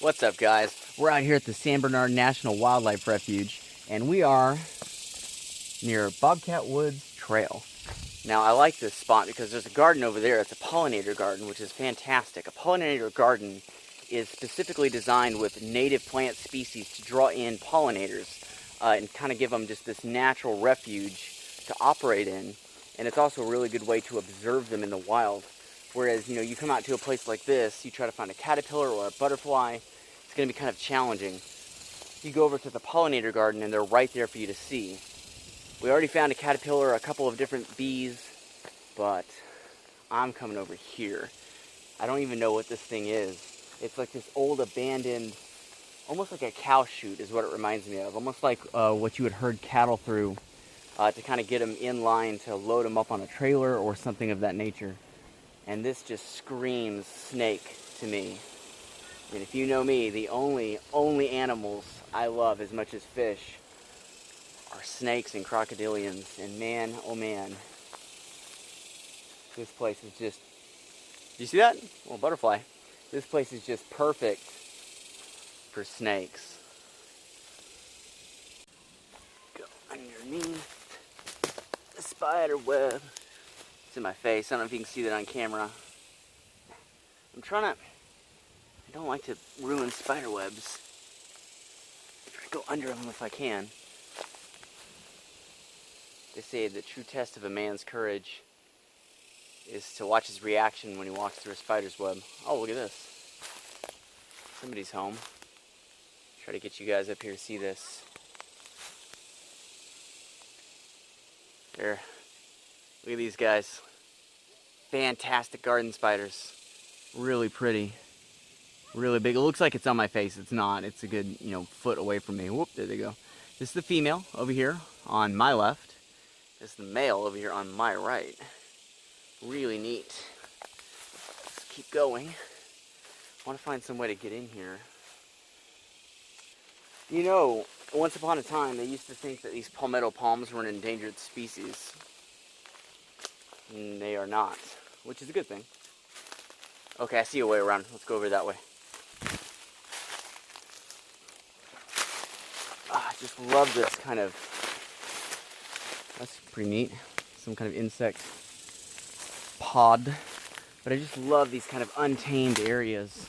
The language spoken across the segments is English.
What's up, guys? We're out here at the San Bernard National Wildlife Refuge, and we are near Bobcat Woods Trail. Now, I like this spot because there's a garden over there. It's a pollinator garden, which is fantastic. A pollinator garden is specifically designed with native plant species to draw in pollinators and kind of give them just this natural refuge to operate in. And it's also a really good way to observe them in the wild. Whereas, you come out to a place like this, you try to find a caterpillar or a butterfly, it's going to be kind of challenging. You go over to the pollinator garden and they're right there for you to see. We already found a caterpillar, a couple of different bees, but I'm coming over here. I don't even know what this thing is. It's like this old abandoned, almost like a cow chute is what it reminds me of. Almost like what you would herd cattle through to kind of get them in line to load them up on a trailer or something of that nature. And this just screams snake to me. And if you know me, the only animals I love as much as fish are snakes and crocodilians. And man, oh man, this place is just, you see that? Well, butterfly. This place is just perfect for snakes. Go underneath the spider web. It's in my face. I don't know if you can see that on camera. I don't like to ruin spider webs. I try to go under them if I can. They say the true test of a man's courage is to watch his reaction when he walks through a spider's web. Oh, look at this. Somebody's home. Try to get you guys up here to see this. There. Look at these guys. Fantastic garden spiders. Really pretty. Really big. It looks like it's on my face. It's not. It's a good, foot away from me. Whoop, there they go. This is the female over here on my left. This is the male over here on my right. Really neat. Let's keep going. I want to find some way to get in here. Once upon a time, they used to think that these palmetto palms were an endangered species. And they are not, which is a good thing. Okay, I see a way around. Let's go over that way. I just love this kind of, that's pretty neat. Some kind of insect pod. But I just love these kind of untamed areas.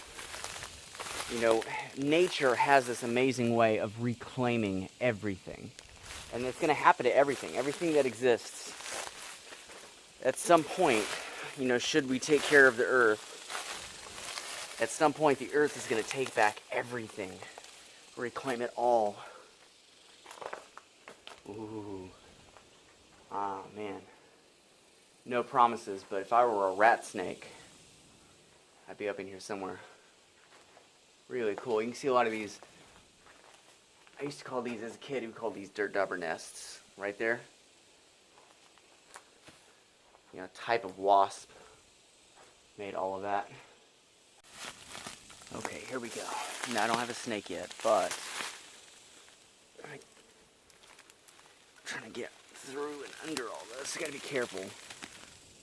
Nature has this amazing way of reclaiming everything. And it's going to happen to everything. Everything that exists. At some point, should we take care of the earth, at some point the earth is going to take back everything. Reclaim it all. Ooh. Ah, man. No promises, but if I were a rat snake, I'd be up in here somewhere. Really cool. You can see a lot of these. I used to call these, as a kid, we called these dirt dauber nests. Right there. Type of wasp made all of that. Okay, here we go. Now, I don't have a snake yet, but I'm trying to get through and under all this. I gotta be careful,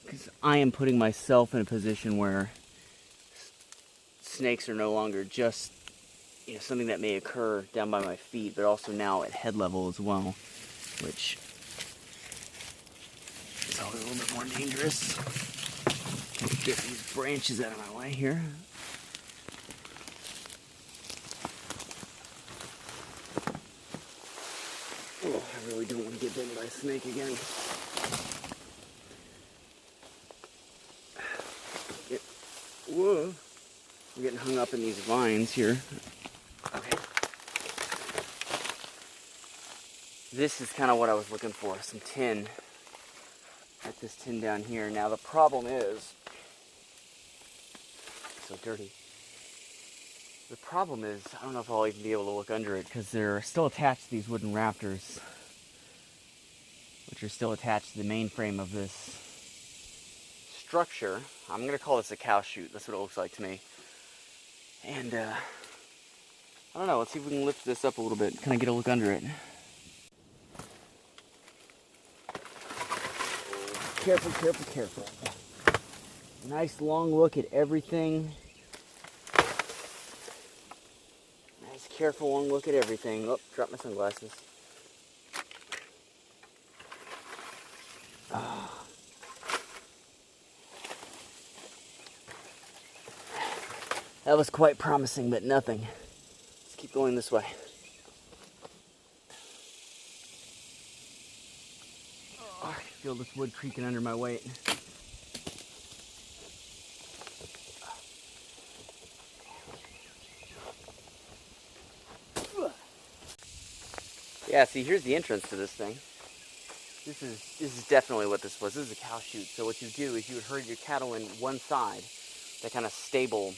because I am putting myself in a position where snakes are no longer just something that may occur down by my feet, but also now at head level as well, which is always a little bit more dangerous. Get these branches out of my way here. Oh, I really don't want to get bitten by a snake again. Whoa. I'm getting hung up in these vines here. Okay. This is kind of what I was looking for, some tin. Like this tin down here. Now the problem is, it's so dirty. The problem is, I don't know if I'll even be able to look under it, because they're still attached to these wooden rafters, which are still attached to the main frame of this structure. I'm going to call this a cow chute. That's what it looks like to me. And, I don't know. Let's see if we can lift this up a little bit. Kind of get a look under it. Careful, careful, careful. Nice long look at everything. Just careful and look at everything. Oh, dropped my sunglasses. Oh. That was quite promising, but nothing. Let's keep going this way. Oh, I feel this wood creaking under my weight. Yeah, see, here's the entrance to this thing. This is definitely what this was. This is a cow chute. So what you do is you would herd your cattle in one side, that kind of stable,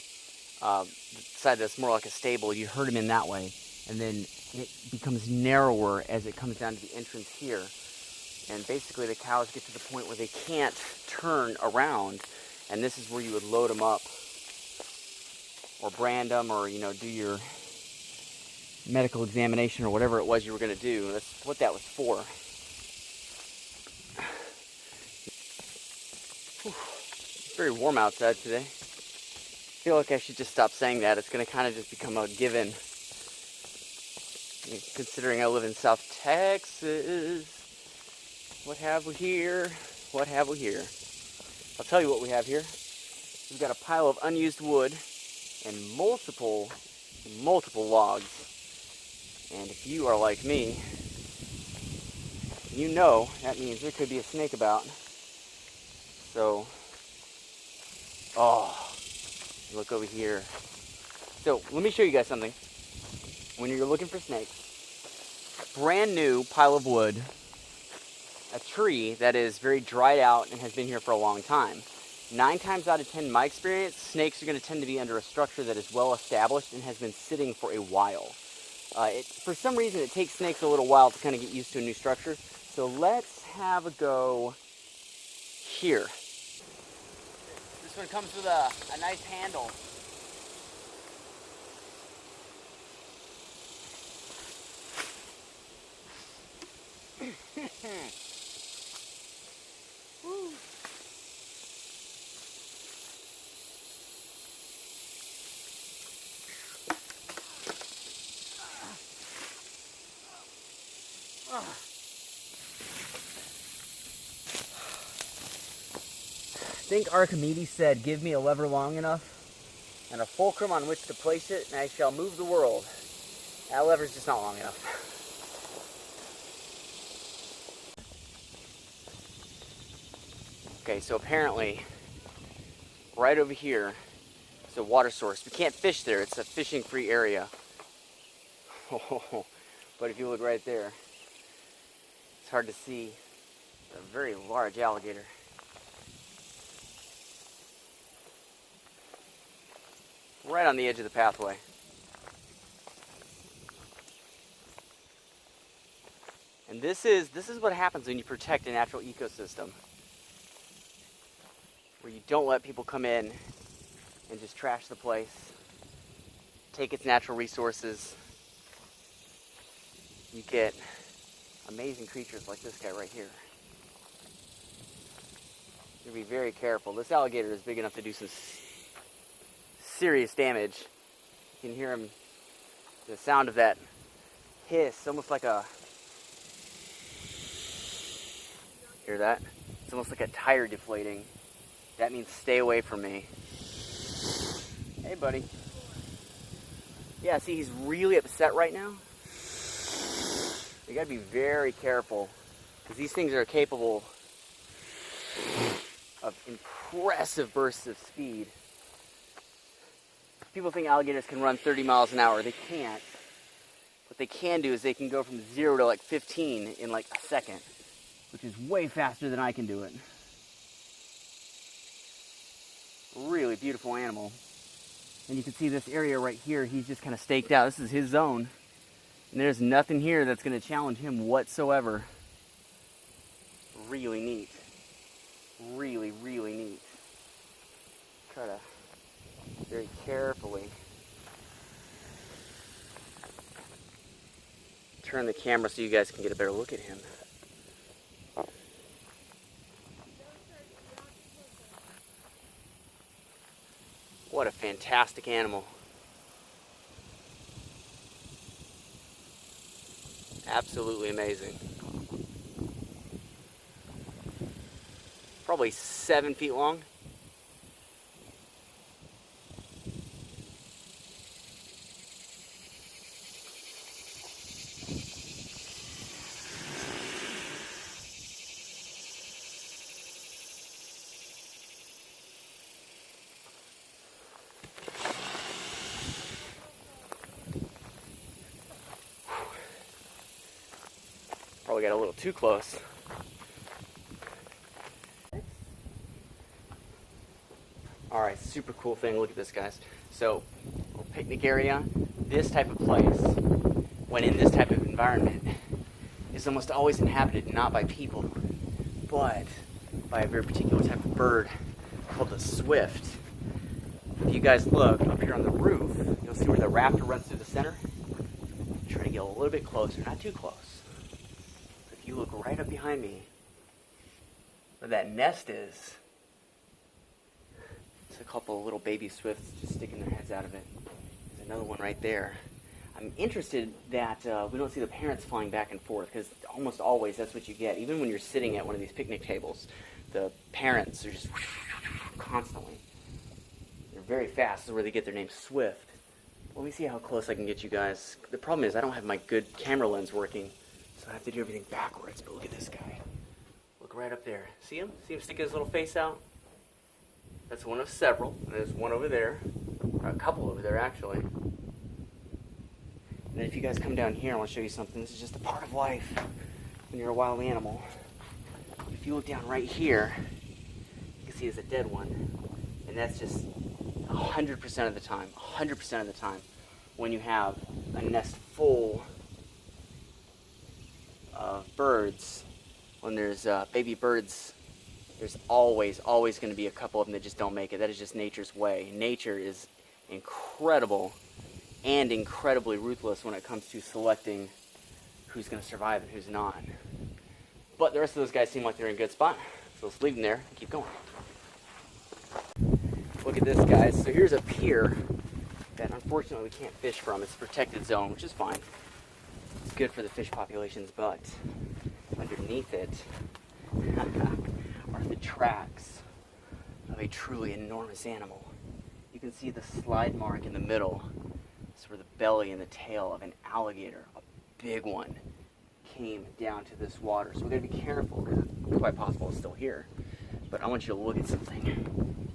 side that's more like a stable. You herd them in that way, and then it becomes narrower as it comes down to the entrance here. And basically the cows get to the point where they can't turn around, and this is where you would load them up, or brand them, or do your medical examination or whatever it was you were going to do. That's what that was for. It's very warm outside today. I feel like I should just stop saying that. It's going to kind of just become a given. Considering I live in South Texas. What have we here? What have we here? I'll tell you what we have here. We've got a pile of unused wood and multiple logs. And if you are like me, you know that means there could be a snake about. So, look over here. So, let me show you guys something. When you're looking for snakes, brand new pile of wood, a tree that is very dried out and has been here for a long time. 9 times out of 10, in my experience, snakes are going to tend to be under a structure that is well established and has been sitting for a while. For some reason, it takes snakes a little while to kind of get used to a new structure. So let's have a go here. This one comes with a nice handle. Woo. I think Archimedes said, "Give me a lever long enough and a fulcrum on which to place it, and I shall move the world." That lever's just not long enough. Okay, so apparently, right over here is a water source. We can't fish there. It's a fishing-free area. But if you look right there, it's hard to see. It's a very large alligator. Right on the edge of the pathway. And this is what happens when you protect a natural ecosystem, where you don't let people come in and just trash the place, take its natural resources. You get amazing creatures like this guy right here. You have to be very careful. This alligator is big enough to do some serious damage. You can hear him, the sound of that hiss, almost like a, hear that? It's almost like a tire deflating. That means stay away from me. Hey, buddy. Yeah, see, he's really upset right now. You gotta be very careful, because these things are capable of impressive bursts of speed. People think alligators can run 30 miles an hour. They can't. What they can do is they can go from 0 to like 15 in like a second, which is way faster than I can do it. Really beautiful animal. And you can see this area right here, he's just kind of staked out. This is his zone. And there's nothing here that's going to challenge him whatsoever. Really neat. Really, really neat. Try to very carefully turn the camera so you guys can get a better look at him. What a fantastic animal. absolutely amazing. Probably 7 feet long. Probably got a little too close. Alright, super cool thing. Look at this, guys. So, little picnic area. This type of place, when in this type of environment, is almost always inhabited not by people, but by a very particular type of bird called the swift. If you guys look up here on the roof, you'll see where the raptor runs through the center. Try to get a little bit closer, not too close. If you look right up behind me, where that nest is, there's a couple of little baby swifts just sticking their heads out of it. There's another one right there. I'm interested that we don't see the parents flying back and forth, because almost always that's what you get. Even when you're sitting at one of these picnic tables, the parents are just constantly. They're very fast. This is where they get their name Swift. Let me see how close I can get you guys. The problem is I don't have my good camera lens working, so I have to do everything backwards. But look at this guy. Look right up there. See him? See him sticking his little face out? That's one of several. There's one over there, or a couple over there actually. And then if you guys come down here, I want to show you something. This is just a part of life when you're a wild animal. If you look down right here, you can see there's a dead one. And that's just 100% of the time, 100% of the time, when you have a nest full of birds, when there's baby birds, there's always going to be a couple of them that just don't make it. That is just nature's way. Nature is incredible and incredibly ruthless when it comes to selecting who's going to survive and who's not. But the rest of those guys seem like they're in a good spot, so let's leave them there and keep going. Look at this, guys. So here's a pier that unfortunately we can't fish from. It's a protected zone, which is fine. It's good for the fish populations, but underneath it are the tracks of a truly enormous animal. You can see the slide mark in the middle. It's where the belly and the tail of an alligator, a big one, came down to this water. So we're going to be careful, because it's quite possible it's still here. But I want you to look at something.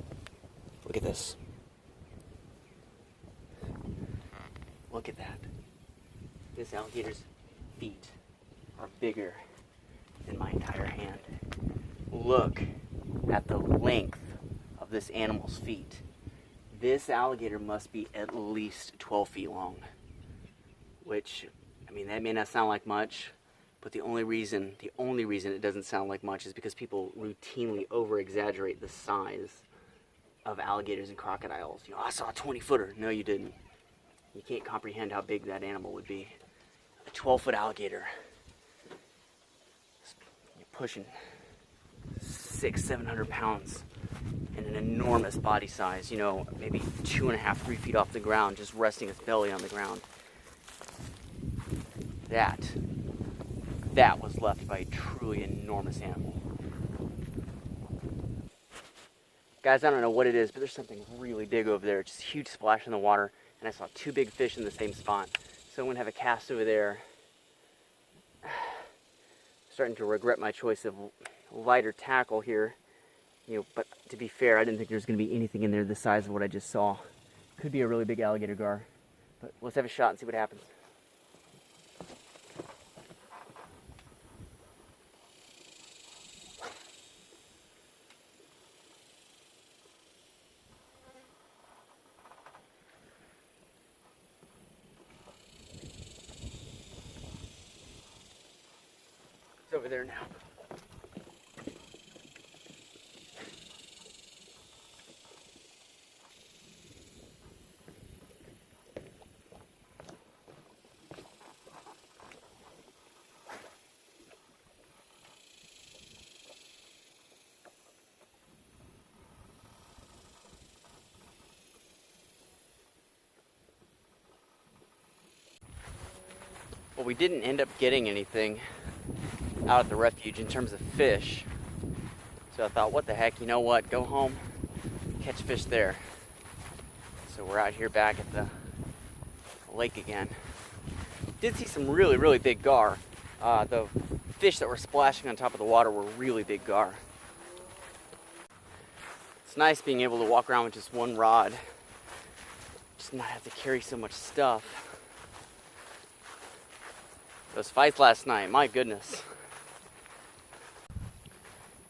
Look at this. Look at that. This alligator's feet are bigger than my entire hand. Look at the length of this animal's feet. This alligator must be at least 12 feet long, which, I mean, that may not sound like much, but the only reason it doesn't sound like much is because people routinely over-exaggerate the size of alligators and crocodiles. You know, I saw a 20-footer. No, you didn't. You can't comprehend how big that animal would be. A 12-foot alligator, you're pushing 600-700 pounds. And an enormous body size, you know, maybe 2.5, 3 feet off the ground, just resting its belly on the ground. That was left by a truly enormous animal. Guys, I don't know what it is, but there's something really big over there. Just a huge splash in the water, and I saw 2 big fish in the same spot. So I'm going to have a cast over there. Starting to regret my choice of lighter tackle here. You know, but to be fair, I didn't think there was going to be anything in there the size of what I just saw. Could be a really big alligator gar. But let's have a shot and see what happens. It's over there now. Well, we didn't end up getting anything out at the refuge in terms of fish. So I thought, what the heck, you know what? Go home, catch fish there. So we're out here back at the lake again. Did see some really, really big gar. The fish that were splashing on top of the water were really big gar. It's nice being able to walk around with just one rod. Just not have to carry so much stuff. Those fights last night, my goodness.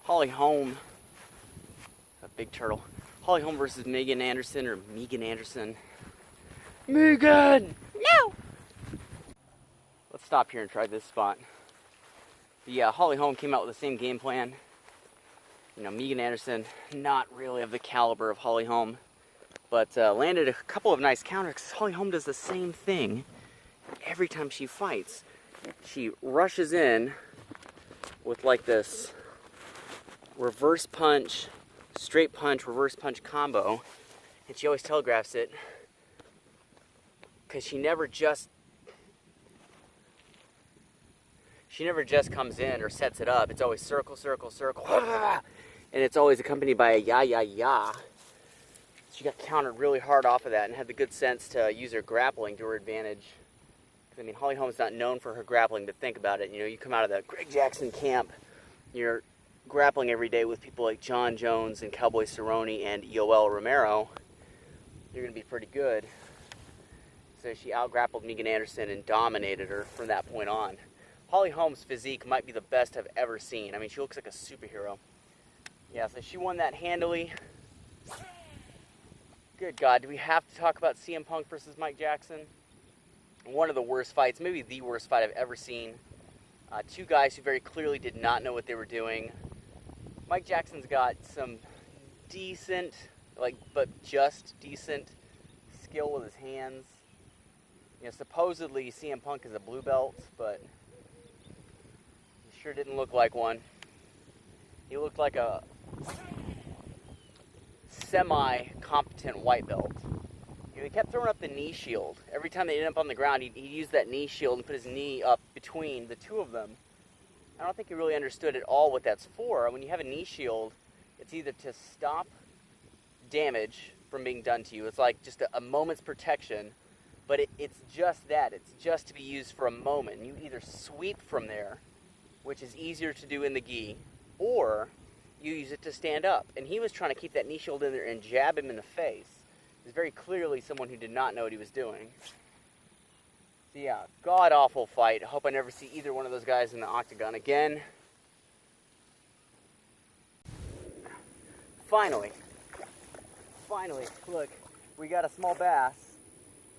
Holm, a big turtle. Holm versus Megan Anderson, or Megan Anderson. Megan! No! Let's stop here and try this spot. The Holm came out with the same game plan. You know, Megan Anderson, not really of the caliber of Holm, but landed a couple of nice counters because Holm does the same thing every time she fights. She rushes in with like this reverse punch, straight punch, reverse punch combo, and she always telegraphs it because she never just comes in or sets it up. It's always circle, circle, circle, and it's always accompanied by a ya, ya, ya. She got countered really hard off of that and had the good sense to use her grappling to her advantage. I mean, Holm's not known for her grappling, but think about it. You know, you come out of the Greg Jackson camp, you're grappling every day with people like John Jones and Cowboy Cerrone and Yoel Romero. You're going to be pretty good. So she out-grappled Megan Anderson and dominated her from that point on. Holm's physique might be the best I've ever seen. I mean, she looks like a superhero. Yeah, so she won that handily. Good God, do we have to talk about CM Punk versus Mike Jackson? One of the worst fights, maybe the worst fight I've ever seen. Two guys who very clearly did not know what they were doing. Mike Jackson's got some decent, but just decent skill with his hands. You know, supposedly CM Punk is a blue belt, but he sure didn't look like one. He looked like a semi-competent white belt. He kept throwing up the knee shield. Every time they ended up on the ground, he'd use that knee shield and put his knee up between the two of them. I don't think he really understood at all what that's for. When you have a knee shield, it's either to stop damage from being done to you. It's like just a moment's protection, but it's just that. It's just to be used for a moment. You either sweep from there, which is easier to do in the gi, or you use it to stand up. And he was trying to keep that knee shield in there and jab him in the face. Is very clearly someone who did not know what he was doing. So yeah, god-awful fight. I hope I never see either one of those guys in the octagon again. Finally, look, we got a small bass,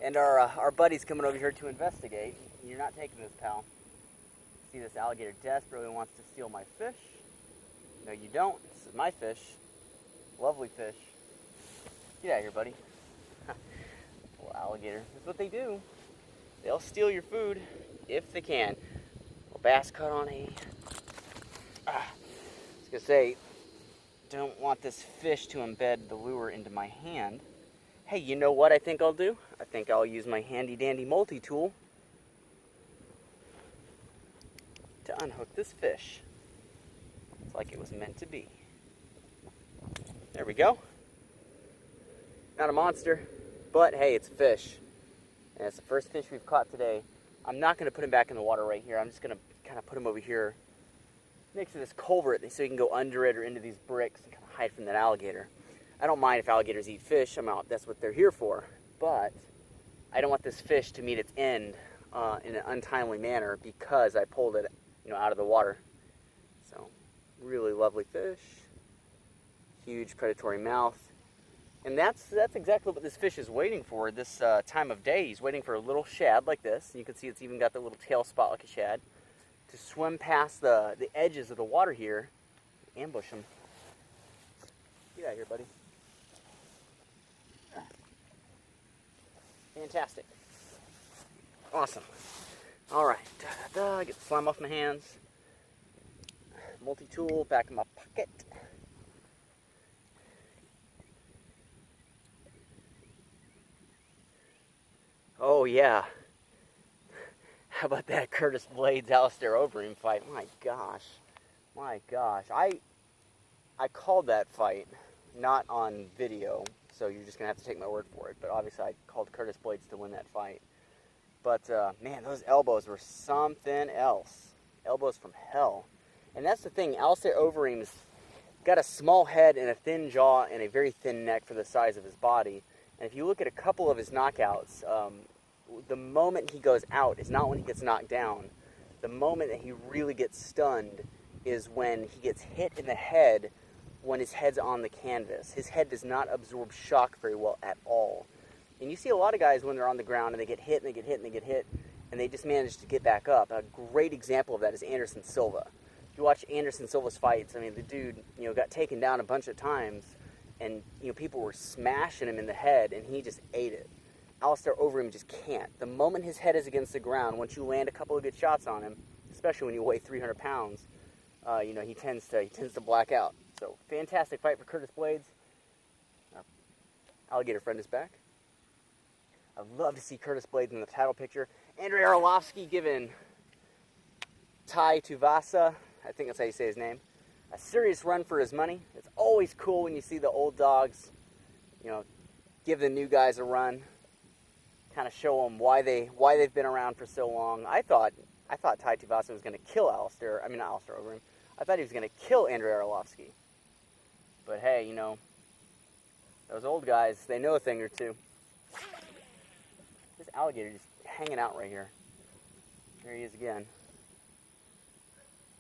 and our buddy's coming over here to investigate. You're not taking this, pal. See, this alligator desperately wants to steal my fish. No, you don't. This is my fish. Lovely fish. Get out of here, buddy. Little alligator. That's what they do. They'll steal your food if they can. Little bass caught on a... I was going to say, don't want this fish to embed the lure into my hand. Hey, you know what I think I'll do? I think I'll use my handy-dandy multi-tool to unhook this fish. It's like it was meant to be. There we go. Not a monster, but hey, it's a fish. And it's the first fish we've caught today. I'm not going to put him back in the water right here. I'm just going to kind of put him over here next to this culvert so he can go under it or into these bricks and kind of hide from that alligator. I don't mind if alligators eat fish. That's what they're here for. But I don't want this fish to meet its end in an untimely manner because I pulled it, out of the water. So, really lovely fish. Huge predatory mouth. And that's exactly what this fish is waiting for this time of day. He's waiting for a little shad like this. You can see it's even got the little tail spot like a shad to swim past the edges of the water here, ambush him. Get out of here, buddy. Fantastic. Awesome. All right. Get the slime off my hands. Multi-tool back in my pocket. Oh yeah. How about that Curtis Blades Alistair Overeem fight? My gosh. I called that fight, not on video, so you're just going to have to take my word for it. But obviously I called Curtis Blades to win that fight. But, man, those elbows were something else. Elbows from hell. And that's the thing, Alistair Overeem's got a small head and a thin jaw and a very thin neck for the size of his body. And if you look at a couple of his knockouts, the moment he goes out is not when he gets knocked down. The moment that he really gets stunned is when he gets hit in the head when his head's on the canvas. His head does not absorb shock very well at all. And you see a lot of guys when they're on the ground and they get hit and they get hit and they get hit and they just manage to get back up. A great example of that is Anderson Silva. If you watch Anderson Silva's fights, I mean, the dude, got taken down a bunch of times and, people were smashing him in the head and he just ate it. Alistair Overeem just can't. The moment his head is against the ground, once you land a couple of good shots on him, especially when you weigh 300 pounds, he tends to black out. So, fantastic fight for Curtis Blades. Alligator friend is back. I'd love to see Curtis Blades in the title picture. Andrei Arlovski giving Tai Tuivasa, I think that's how you say his name, a serious run for his money. It's always cool when you see the old dogs, give the new guys a run, kind of show them why they've been around for so long. I thought Tai Tuivasa was going to kill Alistair Overeem. I thought he was going to kill Andrei Arlovski. But hey, those old guys, they know a thing or two. This alligator just hanging out right here. There he is again.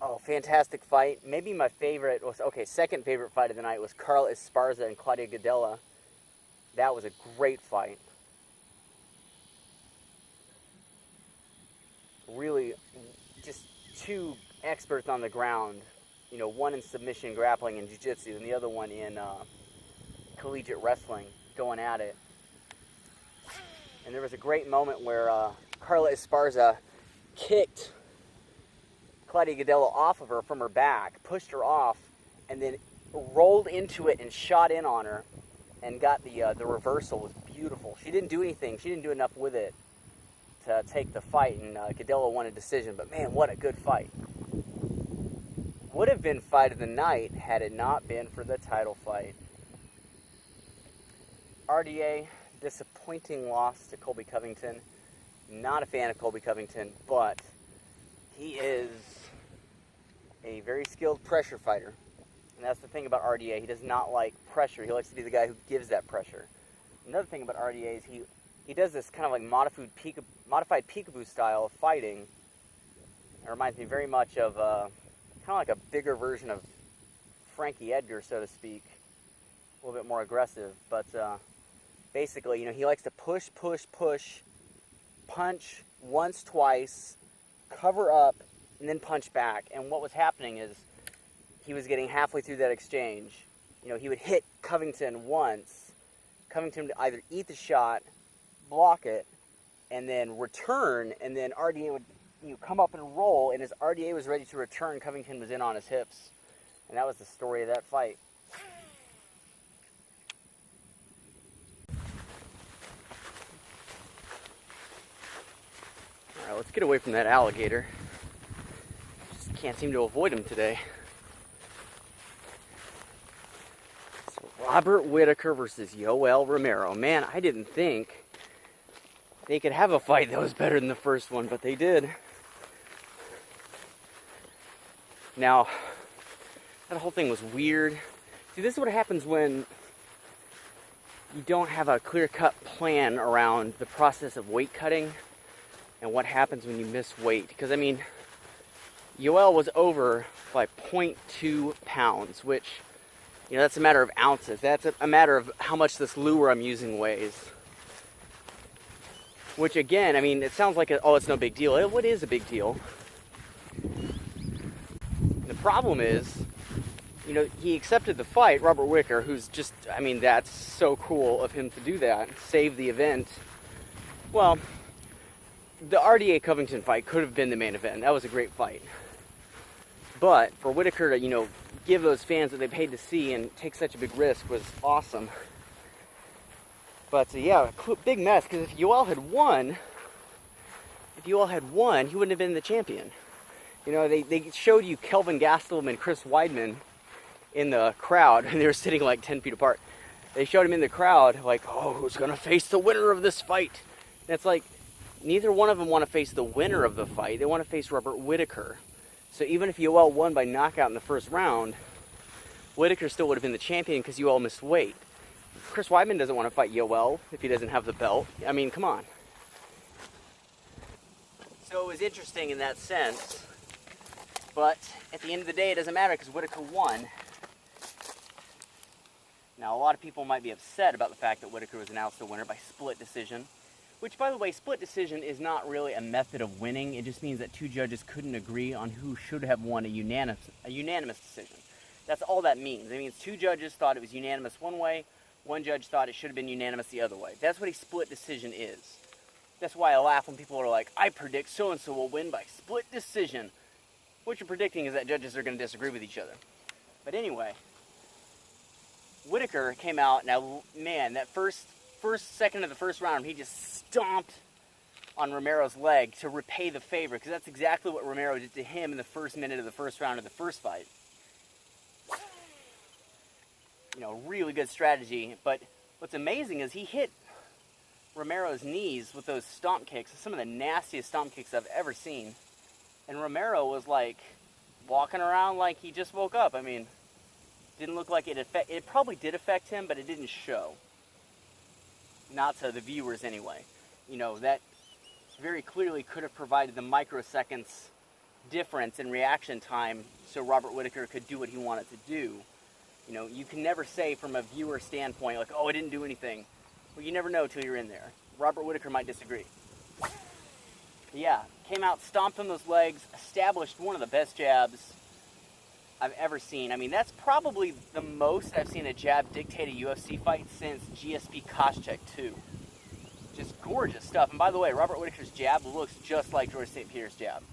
Oh, fantastic fight. Maybe my favorite was, second favorite fight of the night was Carl Esparza and Claudia Gadelha. That was a great fight. Really, just two experts on the ground. One in submission grappling and jiu-jitsu and the other one in collegiate wrestling going at it. And there was a great moment where Carla Esparza kicked Claudia Gadelha off of her from her back, pushed her off, and then rolled into it and shot in on her and got the reversal. It was beautiful. She didn't do anything. She didn't do enough with it to take the fight, and Gadelha won a decision. But man, what a good fight. Would have been fight of the night had it not been for the title fight. RDA, disappointing loss to Colby Covington. Not a fan of Colby Covington, but he is a very skilled pressure fighter. And that's the thing about RDA. He does not like pressure. He likes to be the guy who gives that pressure. Another thing about RDA is he does this kind of like modified peekaboo style of fighting. It reminds me very much of kind of like a bigger version of Frankie Edgar, so to speak. A little bit more aggressive. But basically, he likes to push, punch once, twice, cover up, and then punch back. And what was happening is he was getting halfway through that exchange. He would hit Covington once. Covington would either eat the shot, block it, and then return, and then RDA would come up and roll, and as RDA was ready to return, Covington was in on his hips. And that was the story of that fight. Alright, let's get away from that alligator. Just can't seem to avoid him today. So Robert Whittaker versus Yoel Romero. Man, I didn't think they could have a fight that was better than the first one, but they did. Now, that whole thing was weird. See, this is what happens when you don't have a clear-cut plan around the process of weight cutting and what happens when you miss weight. Because, I mean, Yoel was over by 0.2 pounds, which, that's a matter of ounces. That's a matter of how much this lure I'm using weighs. Which, again, I mean, it sounds like, it's no big deal. It is a big deal. The problem is, he accepted the fight, Robert Whittaker, who's just, that's so cool of him to do that, save the event. Well, the RDA Covington fight could have been the main event. That was a great fight. But for Whittaker to, give those fans what they paid to see and take such a big risk was awesome. But yeah, big mess, because if Yoel had won, if you all had won, he wouldn't have been the champion. You know, they showed you Kelvin Gastelum and Chris Weidman in the crowd, and they were sitting like 10 feet apart. They showed him in the crowd, like, oh, who's going to face the winner of this fight? And it's like, neither one of them want to face the winner of the fight. They want to face Robert Whittaker. So even if Yoel won by knockout in the first round, Whittaker still would have been the champion because Yoel missed weight. Chris Weidman doesn't want to fight Yoel if he doesn't have the belt. I mean, come on. So it was interesting in that sense. But at the end of the day, it doesn't matter because Whittaker won. Now, a lot of people might be upset about the fact that Whittaker was announced the winner by split decision, which, by the way, split decision is not really a method of winning. It just means that two judges couldn't agree on who should have won a unanimous decision. That's all that means. It means two judges thought it was unanimous one way, one judge thought it should have been unanimous the other way. That's what a split decision is. That's why I laugh when people are like, I predict so-and-so will win by split decision. What you're predicting is that judges are going to disagree with each other. But anyway, Whittaker came out. Now, man, that first second of the first round, he just stomped on Romero's leg to repay the favor, because that's exactly what Romero did to him in the first minute of the first round of the first fight. You know, really good strategy. But what's amazing is he hit Romero's knees with those stomp kicks, some of the nastiest stomp kicks I've ever seen. And Romero was like walking around like he just woke up. I mean, didn't look like it probably did affect him, but it didn't show. Not to the viewers anyway. You know, that very clearly could have provided the microseconds difference in reaction time so Robert Whittaker could do what he wanted to do. You know, you can never say from a viewer standpoint, like, oh, it didn't do anything. Well, you never know till you're in there. Robert Whittaker might disagree. Yeah, came out, stomped on those legs, established one of the best jabs I've ever seen. I mean, that's probably the most I've seen a jab dictate a UFC fight since GSP Koscheck 2. Just gorgeous stuff. And by the way, Robert Whittaker's jab looks just like George St. Pierre's jab.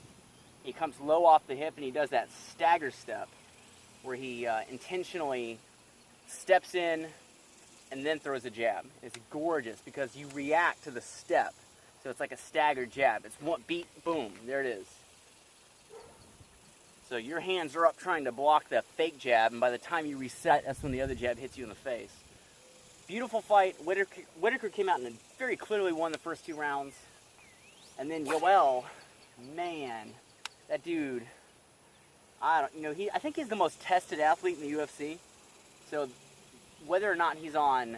He comes low off the hip and he does that stagger step where he intentionally steps in and then throws a jab. It's gorgeous because you react to the step. So it's like a staggered jab. It's one beat, boom, there it is. So your hands are up trying to block the fake jab, and by the time you reset, that's when the other jab hits you in the face. Beautiful fight. Whittaker came out and very clearly won the first two rounds. And then Yoel, man, that dude, I think he's the most tested athlete in the UFC. So whether or not he's on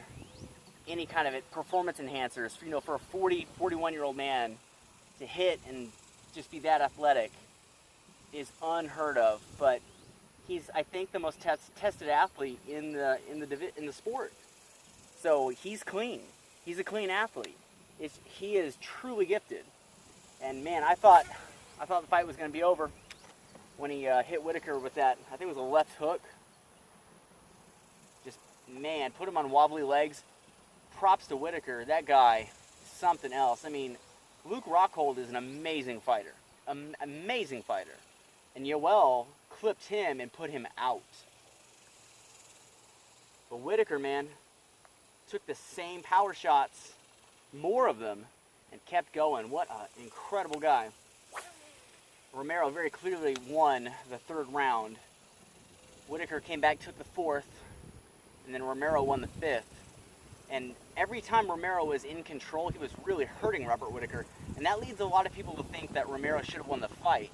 any kind of performance enhancers, you know, for a 41-year-old man to hit and just be that athletic is unheard of. But he's, I think, the most tested athlete in the sport. So he's clean. He's a clean athlete. He is truly gifted. And man, I thought the fight was going to be over when he hit Whittaker with that. I think it was a left hook. Just, man, put him on wobbly legs. Props to Whittaker. That guy, something else. I mean, Luke Rockhold is an amazing fighter. Amazing fighter. And Yoel clipped him and put him out. But Whittaker, man, took the same power shots, more of them, and kept going. What an incredible guy. Romero very clearly won the third round. Whittaker came back, took the fourth, and then Romero won the fifth. And every time Romero was in control, he was really hurting Robert Whittaker. And that leads a lot of people to think that Romero should have won the fight.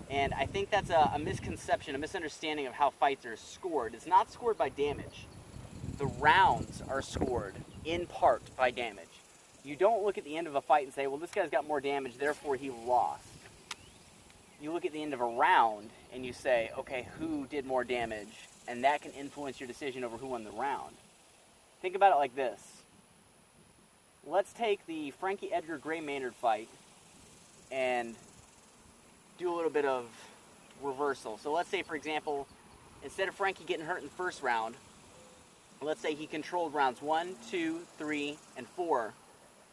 And I think that's a misconception, a misunderstanding of how fights are scored. It's not scored by damage. The rounds are scored in part by damage. You don't look at the end of a fight and say, well, this guy's got more damage, therefore he lost. You look at the end of a round and you say, okay, who did more damage? And that can influence your decision over who won the round. Think about it like this. Let's take the Frankie Edgar-Gray Maynard fight and do a little bit of reversal. So let's say, for example, instead of Frankie getting hurt in the first round, let's say he controlled rounds 1, 2, 3, and 4.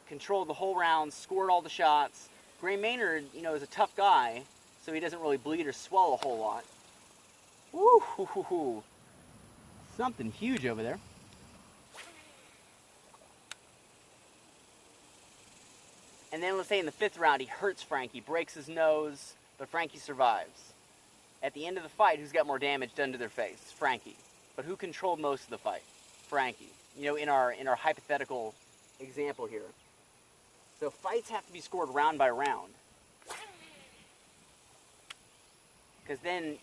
Controlled the whole round, scored all the shots. Gray Maynard, you know, is a tough guy, so he doesn't really bleed or swell a whole lot. Woo-hoo-hoo-hoo. Something huge over there. And then let's say in the 5th round he hurts Frankie, breaks his nose, but Frankie survives. At the end of the fight, who's got more damage done to their face? Frankie. But who controlled most of the fight? Frankie. You know, in our hypothetical example here. So fights have to be scored round by round. Because then,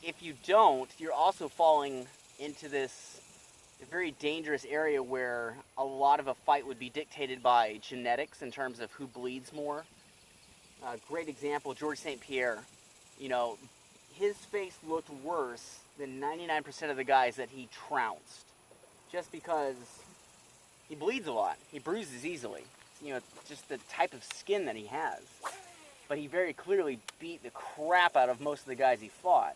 if you don't, you're also falling into this very dangerous area where a lot of a fight would be dictated by genetics in terms of who bleeds more. Great example, George St. Pierre. You know, his face looked worse than 99% of the guys that he trounced. Just because he bleeds a lot. He bruises easily. You know, just the type of skin that he has. But he very clearly beat the crap out of most of the guys he fought.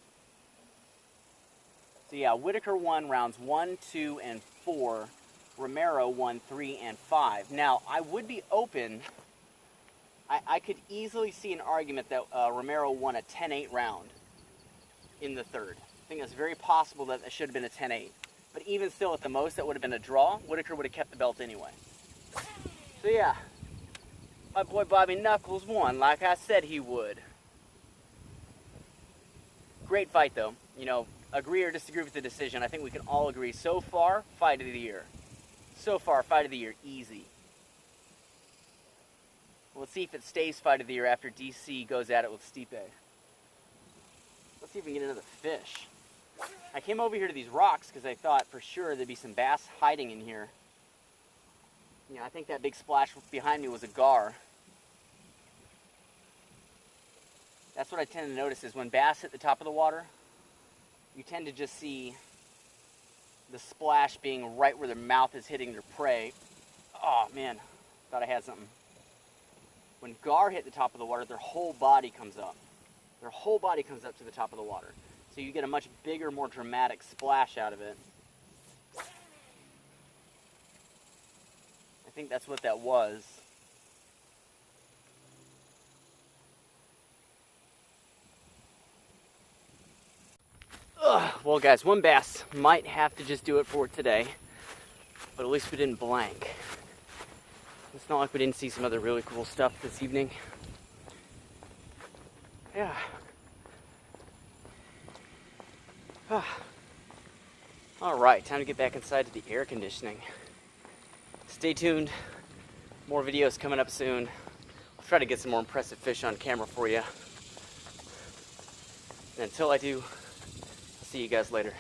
So yeah, Whittaker won rounds 1, 2, and 4. Romero won 3 and 5. Now, I would be open. I could easily see an argument that Romero won a 10-8 round in the 3rd. I think it's very possible that it should have been a 10-8. But even still, at the most, that would have been a draw. Whittaker would have kept the belt anyway. So yeah, my boy Bobby Knuckles won, like I said he would. Great fight, though. You know, agree or disagree with the decision, I think we can all agree. So far, fight of the year. So far, fight of the year, easy. Let's see if it stays fight of the year after DC goes at it with Stipe. Let's see if we can get another fish. I came over here to these rocks because I thought for sure there'd be some bass hiding in here. You know, I think that big splash behind me was a gar. That's what I tend to notice is when bass hit the top of the water, you tend to just see the splash being right where their mouth is hitting their prey. Oh man, thought I had something. When gar hit the top of the water, their whole body comes up. Their whole body comes up to the top of the water. So you get a much bigger, more dramatic splash out of it. I think that's what that was. Ugh. Well guys, one bass might have to just do it for today, but at least we didn't blank. It's not like we didn't see some other really cool stuff this evening. Yeah. All right, time to get back inside to the air conditioning. Stay tuned. More videos coming up soon. I'll try to get some more impressive fish on camera for you. And until I do, I'll see you guys later.